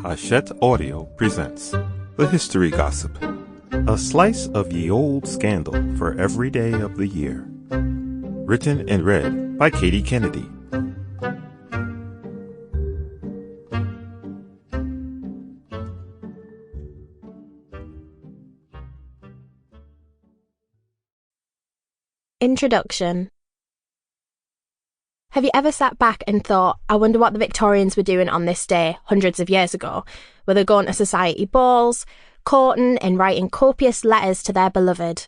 Hachette Audio presents The History Gossip, a slice of ye old scandal for every day of the year. Written and read by Katie Kennedy. Introduction. Have you ever sat back and thought, I wonder what the Victorians were doing on this day hundreds of years ago? Were they going to society balls, courting and writing copious letters to their beloved,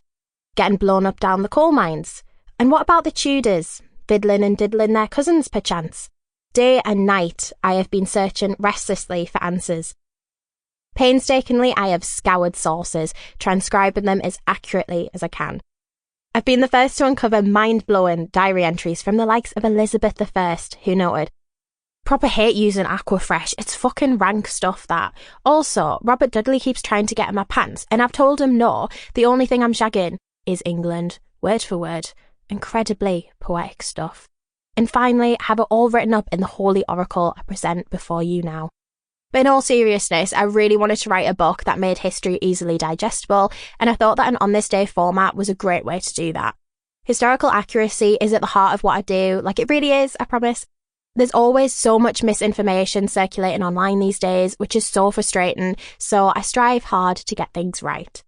getting blown up down the coal mines? And what about the Tudors, fiddling and diddling their cousins perchance? Day and night I have been searching restlessly for answers. Painstakingly I have scoured sources, transcribing them as accurately as I can. I've been the first to uncover mind-blowing diary entries from the likes of Elizabeth I, who noted, "Proper hate using Aquafresh, it's fucking rank stuff that. Also, Robert Dudley keeps trying to get in my pants, and I've told him no, the only thing I'm shagging is England, word for word. Incredibly poetic stuff. And finally, I have it all written up in the holy oracle I present before you now." But in all seriousness, I really wanted to write a book that made history easily digestible, and I thought that an On This Day format was a great way to do that. Historical accuracy is at the heart of what I do, like it really is, I promise. There's always so much misinformation circulating online these days, which is so frustrating, so I strive hard to get things right.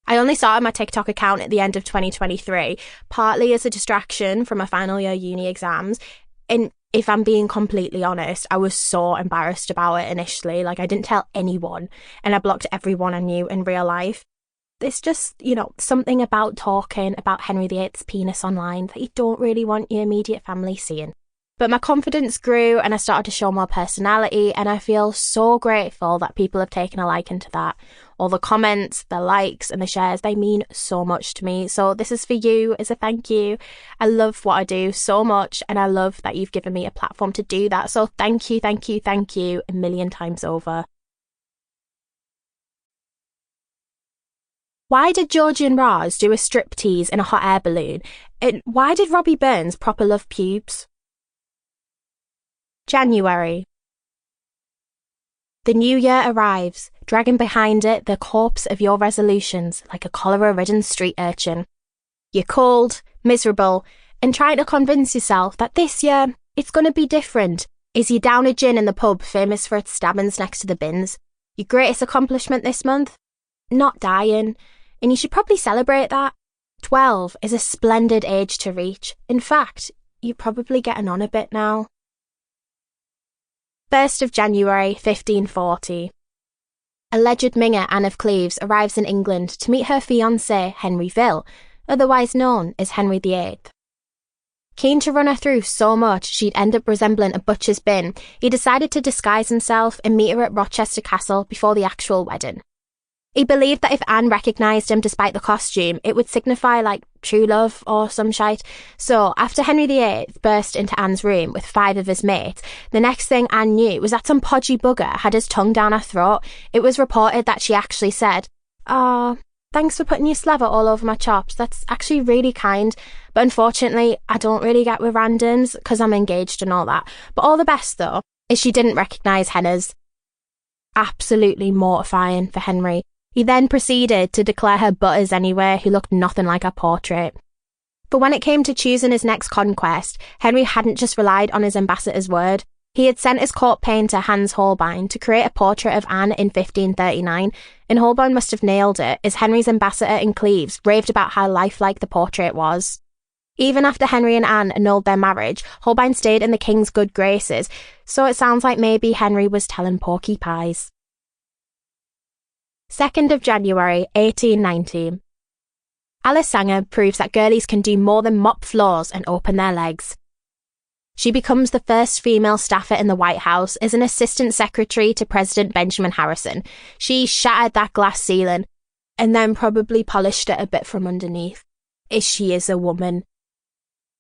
I only started my TikTok account at the end of 2023, partly as a distraction from my final year uni exams, and if I'm being completely honest, I was so embarrassed about it initially. Like, I didn't tell anyone, and I blocked everyone I knew in real life. There's just, something about talking about Henry VIII's penis online that you don't really want your immediate family seeing. But my confidence grew and I started to show more personality, and I feel so grateful that people have taken a liking to that. All the comments, the likes and the shares, they mean so much to me. So this is for you as a thank you. I love what I do so much, and I love that you've given me a platform to do that. So thank you a million times over. Why did Georgie and Roz do a striptease in a hot air balloon? And why did Robbie Burns proper love pubes? January. The new year arrives, dragging behind it the corpse of your resolutions like a cholera-ridden street urchin. You're cold, miserable, and trying to convince yourself that this year it's going to be different. Is you down a gin in the pub famous for its stabbings next to the bins? Your greatest accomplishment this month? Not dying, and you should probably celebrate that. 12 is a splendid age to reach. In fact, you're probably getting on a bit now. 1st of January 1540. Alleged Minger Anne of Cleves arrives in England to meet her fiancé Henry Ville, otherwise known as Henry VIII. Keen to run her through so much she'd end up resembling a butcher's bin, he decided to disguise himself and meet her at Rochester Castle before the actual wedding. He believed that if Anne recognised him despite the costume, it would signify, true love or some shite. So, after Henry VIII burst into Anne's room with 5 of his mates, the next thing Anne knew was that some podgy bugger had his tongue down her throat. It was reported that she actually said, thanks for putting your slaver all over my chops. That's actually really kind. But unfortunately, I don't really get with randoms because I'm engaged and all that. But all the best, though, is she didn't recognise Henna's. Absolutely mortifying for Henry. He then proceeded to declare her butters anyway, who looked nothing like her portrait. But when it came to choosing his next conquest, Henry hadn't just relied on his ambassador's word. He had sent his court painter Hans Holbein to create a portrait of Anne in 1539, and Holbein must have nailed it, as Henry's ambassador in Cleves raved about how lifelike the portrait was. Even after Henry and Anne annulled their marriage, Holbein stayed in the king's good graces, so it sounds like maybe Henry was telling porky pies. 2nd of January 1890. Alice Sanger proves that girlies can do more than mop floors and open their legs. She becomes the first female staffer in the White House as an assistant secretary to President Benjamin Harrison. She shattered that glass ceiling and then probably polished it a bit from underneath, as she is a woman.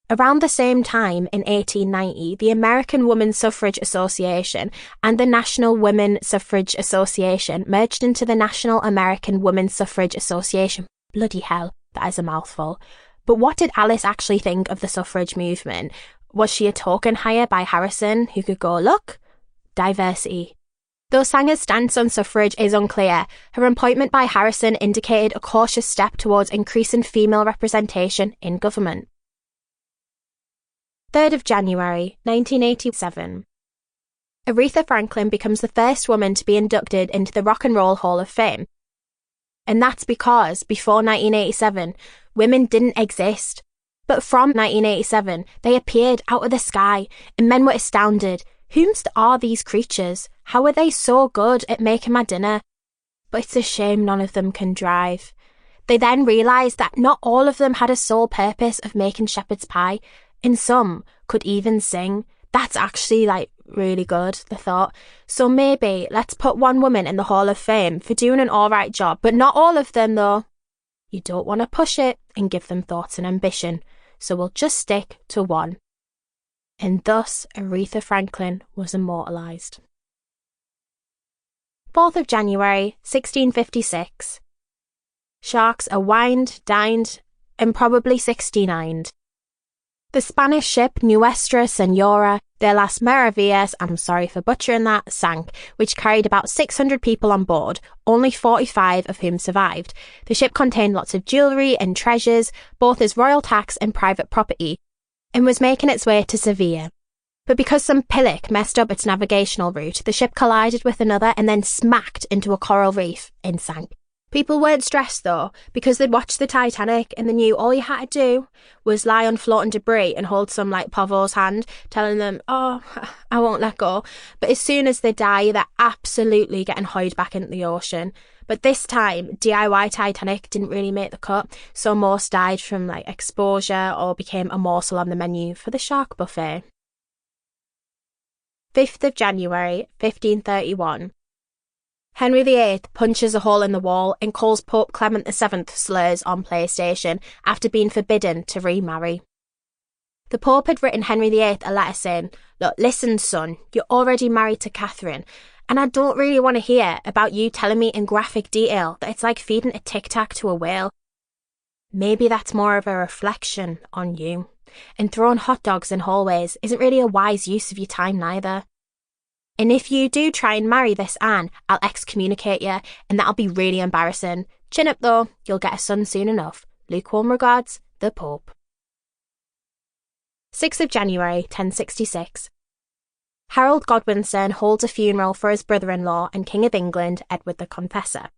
Around the same time, in 1890, the American Women's Suffrage Association and the National Women Suffrage Association merged into the National American Women's Suffrage Association. Bloody hell, that is a mouthful. But what did Alice actually think of the suffrage movement? Was she a token hire by Harrison who could go, look, diversity? Though Sanger's stance on suffrage is unclear, her appointment by Harrison indicated a cautious step towards increasing female representation in government. 3rd of January, 1987. Aretha Franklin becomes the first woman to be inducted into the Rock and Roll Hall of Fame. And that's because, before 1987, women didn't exist. But from 1987, they appeared out of the sky, and men were astounded. Whomst are these creatures? How are they so good at making my dinner? But it's a shame none of them can drive. They then realised that not all of them had a sole purpose of making shepherd's pie, and some could even sing. That's actually, really good, they thought. So maybe let's put one woman in the Hall of Fame for doing an alright job, but not all of them though. You don't want to push it and give them thoughts and ambition, so we'll just stick to one. And thus Aretha Franklin was immortalised. 4th of January, 1656. Sharks are wined, dined, and probably 69'd. The Spanish ship Nuestra Senora de las Maravillas, I'm sorry for butchering that, sank, which carried about 600 people on board, only 45 of whom survived. The ship contained lots of jewellery and treasures, both as royal tax and private property, and was making its way to Seville. But because some pillock messed up its navigational route, the ship collided with another and then smacked into a coral reef and sank. People weren't stressed though, because they'd watched the Titanic and they knew all you had to do was lie on floating debris and hold some Pavo's hand, telling them, oh, I won't let go. But as soon as they die, they're absolutely getting hoisted back into the ocean. But this time, DIY Titanic didn't really make the cut, so most died from exposure or became a morsel on the menu for the shark buffet. 5th of January, 1531. Henry VIII punches a hole in the wall and calls Pope Clement VII slurs on PlayStation after being forbidden to remarry. The Pope had written Henry VIII a letter saying, look, listen son, you're already married to Catherine, and I don't really want to hear about you telling me in graphic detail that it's like feeding a tic-tac to a whale. Maybe that's more of a reflection on you, and throwing hot dogs in hallways isn't really a wise use of your time neither. And if you do try and marry this Anne, I'll excommunicate you, and that'll be really embarrassing. Chin up though, you'll get a son soon enough. Lukewarm regards, the Pope. 6th of January, 1066. Harold Godwinson holds a funeral for his brother-in-law and King of England, Edward the Confessor.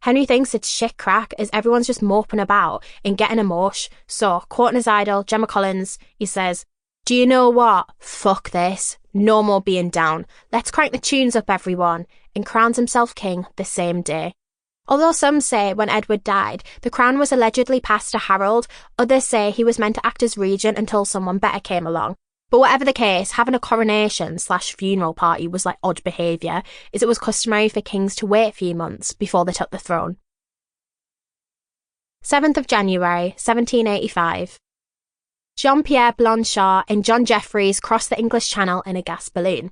Henry thinks it's shit crack as everyone's just moping about and getting a mosh, so, quoting his idol, Gemma Collins, he says, do you know what? Fuck this. No more being down. Let's crank the tunes up, everyone, and crowns himself king the same day. Although some say when Edward died, the crown was allegedly passed to Harold, others say he was meant to act as regent until someone better came along. But whatever the case, having a coronation/funeral party was odd behaviour, as it was customary for kings to wait a few months before they took the throne. 7th of January, 1785. Jean-Pierre Blanchard and John Jeffreys crossed the English Channel in a gas balloon.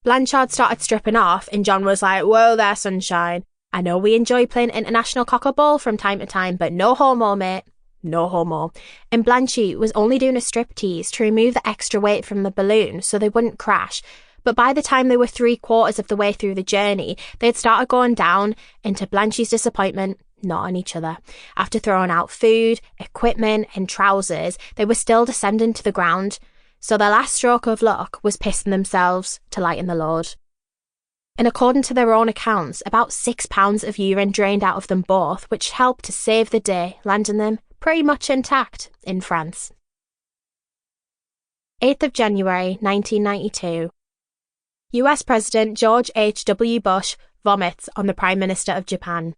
Blanchard started stripping off and John was like, whoa there, sunshine. I know we enjoy playing international cock-a-ball from time to time, but no homo, mate. No homo. And Blanchy was only doing a striptease to remove the extra weight from the balloon so they wouldn't crash. But by the time they were 3/4 of the way through the journey, they had started going down, and to Blanchy's disappointment, not on each other. After throwing out food, equipment and trousers, they were still descending to the ground, so their last stroke of luck was pissing themselves to lighten the load. And according to their own accounts, about 6 pounds of urine drained out of them both, which helped to save the day, landing them pretty much intact in France. 8th of January, 1992. US President George H.W. Bush vomits on the Prime Minister of Japan.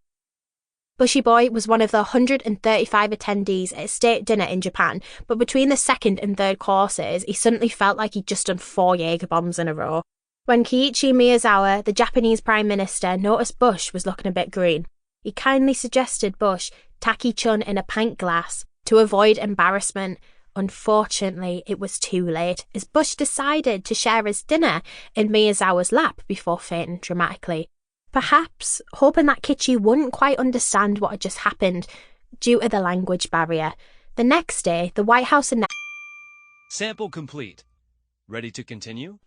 Bushy Boy was one of the 135 attendees at a state dinner in Japan, but between the second and third courses, he suddenly felt like he'd just done 4 Jaeger bombs in a row. When Kiichi Miyazawa, the Japanese Prime Minister, noticed Bush was looking a bit green, he kindly suggested Bush taki-chun in a pint glass to avoid embarrassment. Unfortunately, it was too late, as Bush decided to share his dinner in Miyazawa's lap before fainting dramatically. Perhaps hoping that Kichi wouldn't quite understand what had just happened due to the language barrier. The next day, the White House announced... Sample complete. Ready to continue?